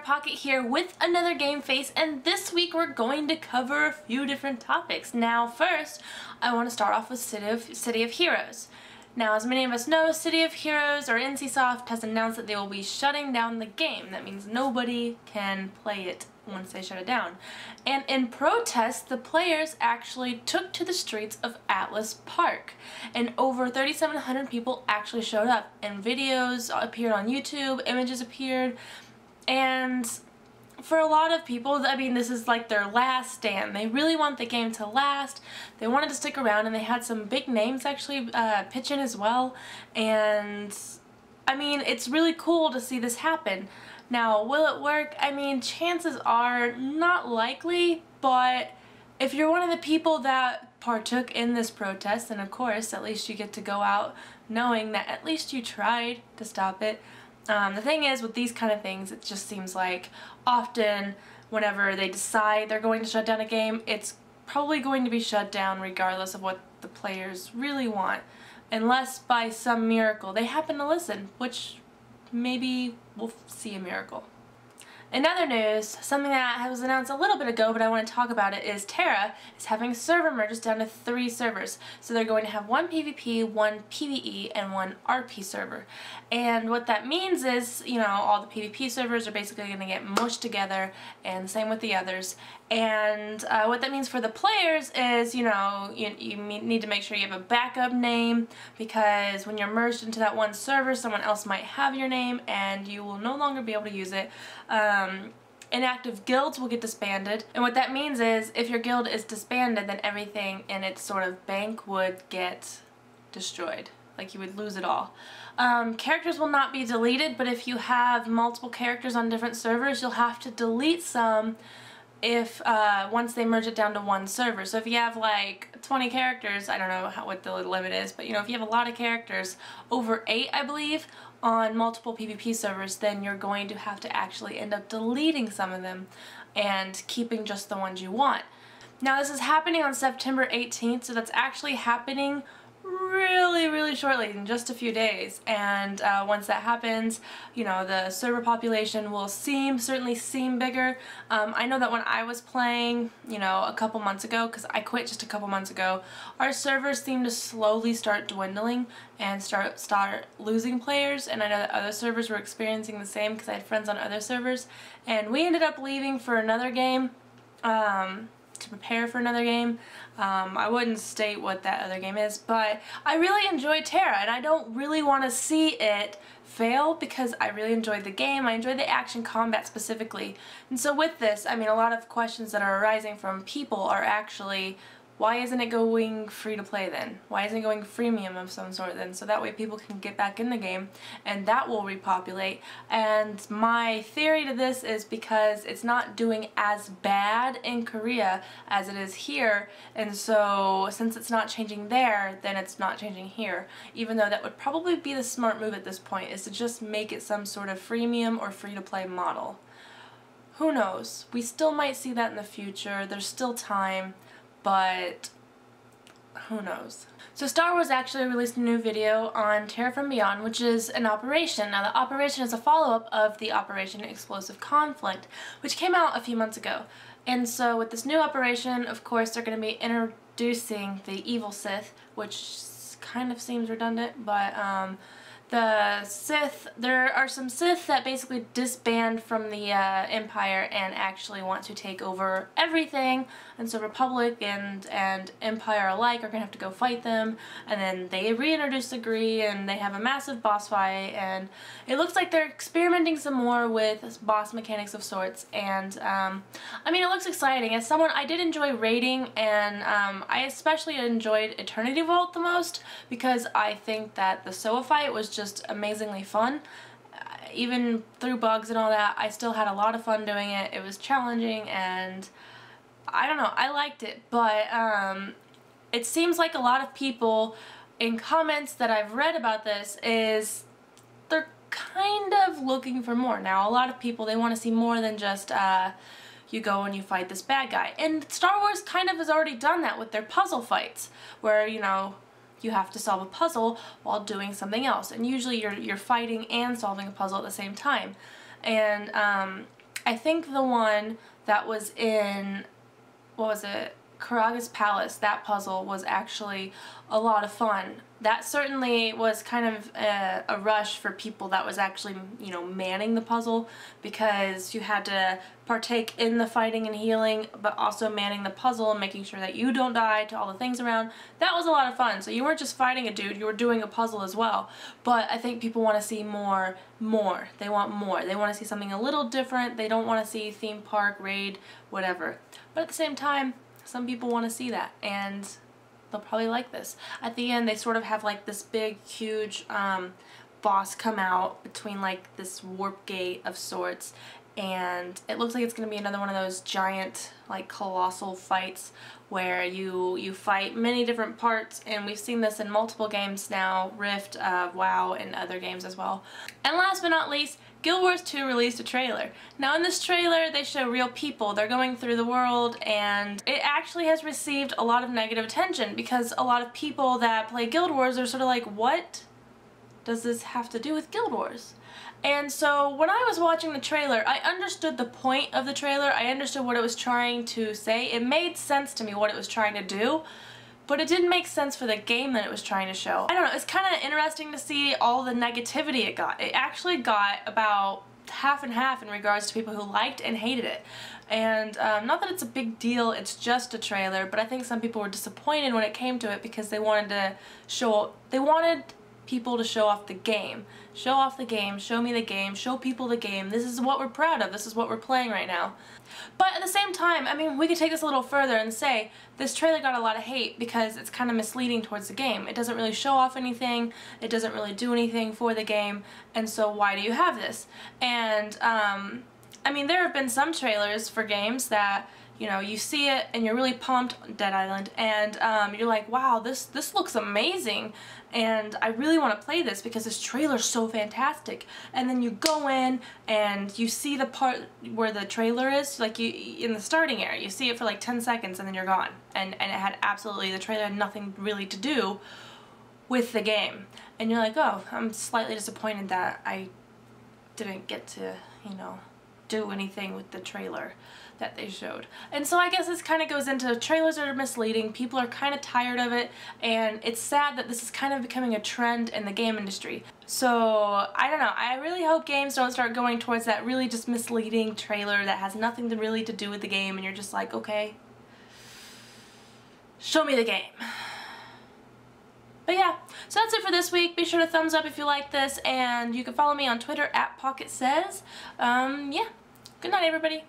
Pocket here with another game face, and this week we're going to cover a few different topics. Now first, I want to start off with City of Heroes. Now, as many of us know, City of Heroes, or NCSoft, has announced that they will be shutting down the game. That means nobody can play it once they shut it down. And in protest, the players actually took to the streets of Atlas Park. And over 3,700 people actually showed up. And videos appeared on YouTube, images appeared, and for a lot of people, I mean, this is like their last stand. They really want the game to last. They wanted to stick around, and they had some big names actually pitch in as well. And I mean, it's really cool to see this happen. Now, will it work? I mean, chances are not likely, but if you're one of the people that partook in this protest, then of course, at least you get to go out knowing that at least you tried to stop it. The thing is, with these kind of things, it just seems like often whenever they decide they're going to shut down a game, it's probably going to be shut down regardless of what the players really want. Unless by some miracle they happen to listen, which maybe we'll see a miracle. In other news, something that was announced a little bit ago, but I want to talk about it, is Tera is having server merges down to 3 servers. So they're going to have 1 PvP, 1 PvE, and 1 RP server. And what that means is, you know, all the PvP servers are basically going to get mushed together, and the same with the others. And what that means for the players is, you know, you need to make sure you have a backup name, because when you're merged into that one server, someone else might have your name, and you will no longer be able to use it. Inactive guilds will get disbanded, and what that means is if your guild is disbanded, then everything in its sort of bank would get destroyed. Like, you would lose it all. Characters will not be deleted, but if you have multiple characters on different servers, you'll have to delete some if once they merge it down to 1 server. So if you have like 20 characters, I don't know what the limit is, but you know, if you have a lot of characters, over 8 I believe, on multiple PvP servers, then you're going to have to actually end up deleting some of them and keeping just the ones you want. Now this is happening on September 18th, so that's actually happening really shortly, in just a few days. And once that happens, you know, the server population will certainly seem bigger. I know that when I was playing, you know, a couple months ago, because I quit just a couple months ago, our servers seemed to slowly start dwindling and start losing players, and I know that other servers were experiencing the same because I had friends on other servers, and we ended up leaving for another game, to prepare for another game. I wouldn't state what that other game is, but I really enjoyed Tera, and I don't really want to see it fail because I really enjoyed the game. I enjoyed the action combat specifically. And so with this, I mean, a lot of questions that are arising from people are actually, why isn't it going free to play then? Why isn't it going freemium of some sort then? So that way people can get back in the game and that will repopulate. And my theory to this is because it's not doing as bad in Korea as it is here, and so since it's not changing there, then it's not changing here. Even though that would probably be the smart move at this point, is to just make it some sort of freemium or free to play model. Who knows? We still might see that in the future. There's still time. But who knows? So Star Wars actually released a new video on Tera from Beyond, which is an operation. Now the operation is a follow-up of the Operation Explosive Conflict, which came out a few months ago. And so with this new operation, of course, they're going to be introducing the evil Sith, which kind of seems redundant, but the Sith, there are some Sith that basically disband from the Empire and actually want to take over everything, and so Republic and Empire alike are going to have to go fight them, and then they reintroduce the Gree, and they have a massive boss fight, and it looks like they're experimenting some more with boss mechanics of sorts, and I mean, it looks exciting. As someone, I did enjoy raiding, and I especially enjoyed Eternity Vault the most, because I think that the Soa fight was just amazingly fun. Even through bugs and all that, I still had a lot of fun doing it. It was challenging, and I don't know, I liked it, but it seems like a lot of people in comments that I've read about this is they're kind of looking for more. Now, a lot of people, they want to see more than just you go and you fight this bad guy. And Star Wars kind of has already done that with their puzzle fights, where, you know, you have to solve a puzzle while doing something else, and usually you're fighting and solving a puzzle at the same time. And I think the one that was in, what was it, Karaga's Palace, that puzzle was actually a lot of fun. That certainly was kind of a rush for people that was actually, you know, manning the puzzle, because you had to partake in the fighting and healing, but also manning the puzzle and making sure that you don't die to all the things around. That was a lot of fun. So you weren't just fighting a dude, you were doing a puzzle as well. But I think people want to see more. They want more. They want to see something a little different. They don't want to see theme park, raid, whatever. But at the same time, some people want to see that, and they'll probably like this. At the end, they sort of have like this big, huge boss come out between like this warp gate of sorts, and it looks like it's going to be another one of those giant, like, colossal fights where you fight many different parts, and we've seen this in multiple games now, Rift, WoW, and other games as well. And last but not least, Guild Wars 2 released a trailer. Now in this trailer they show real people. They're going through the world, and it actually has received a lot of negative attention because a lot of people that play Guild Wars are sort of like, what does this have to do with Guild Wars? And so when I was watching the trailer, I understood the point of the trailer. I understood what it was trying to say. It made sense to me what it was trying to do, but it didn't make sense for the game that it was trying to show. I don't know, it's kind of interesting to see all the negativity it got. It actually got about half and half in regards to people who liked and hated it. And not that it's a big deal, it's just a trailer, but I think some people were disappointed when it came to it because they wanted people to show off the game. Show off the game, show me the game, show people the game. This is what we're proud of, this is what we're playing right now. But at the same time, I mean, we could take this a little further and say this trailer got a lot of hate because it's kind of misleading towards the game. It doesn't really show off anything, it doesn't really do anything for the game, and so why do you have this? And I mean, there have been some trailers for games that, you know, you see it and you're really pumped, Dead Island, and you're like, wow, this looks amazing, and I really want to play this because this trailer's so fantastic. And then you go in and you see the part where the trailer is, like in the starting area, you see it for like 10 seconds and then you're gone. And it had absolutely, the trailer had nothing really to do with the game. And you're like, oh, I'm slightly disappointed that I didn't get to, you know, do anything with the trailer that they showed. And so I guess this kind of goes into trailers are misleading, people are kind of tired of it, and it's sad that this is kind of becoming a trend in the game industry. So I don't know, I really hope games don't start going towards that really just misleading trailer that has nothing to really to do with the game, and you're just like, okay, show me the game. But yeah, so that's it for this week. Be sure to thumbs up if you like this, and you can follow me on Twitter @PocketSays. Yeah, good night everybody.